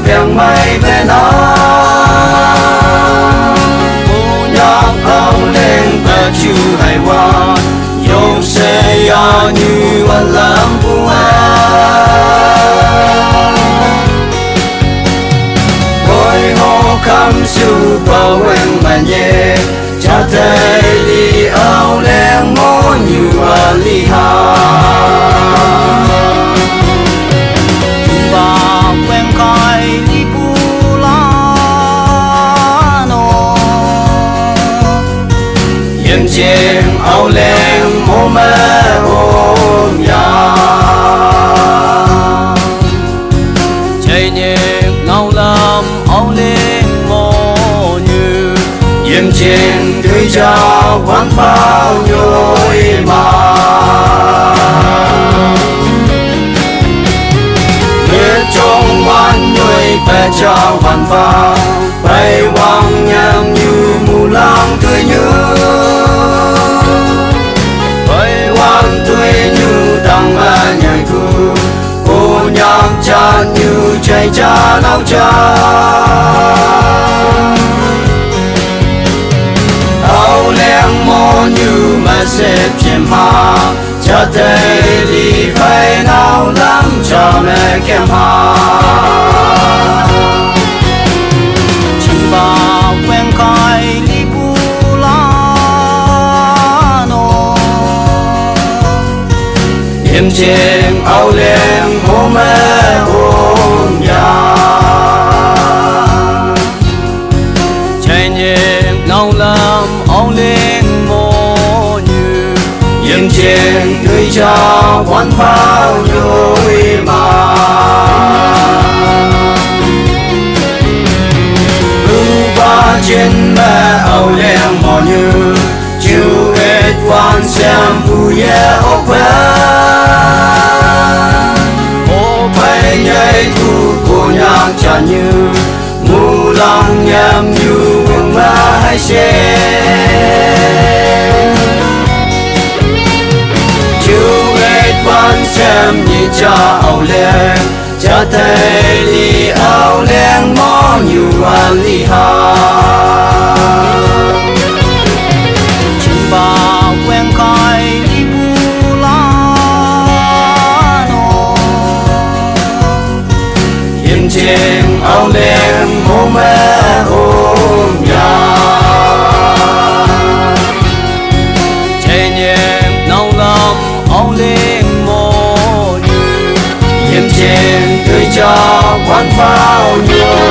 bèn mây bên đó u nhóc ông lên và chú hay qua dùng xe yo nhưวันlàm buông ôi hồ khăm su bao quên mà nhẹ cha thấy đi áo lên mô như li ha chiếc áo len mô mê ôm nhà chạy nhẹ ngâu lâm áo len mô như yếm trên tươi cha quán bao nhôi mà biết trong quán nhôi bè cha quán bao bay quang nhang như mù lang tươi như cha như chạy cha lao cha áo len mô như mà xếp chém hà cha thấy đi phải nào lắm cha mẹ kem hà chim bà quen cài đi bu la nô yếm trên áo len mô mê trên tươi cha quán bao nhôi mà ba trên mẹ áo len mò như chiều hết quan xem vui ô bay nhảy thu cô nhạc cha như mù lăng nhầm như vương ma hay xe xem như cha áo len cha thấy đi áo len mò như li ha chim bà quen cài đi bu la nô yếm trên áo len mô mê ôm nhà chạy nhẹ nâu lâm áo len trên tươi cho quán bao nhiêu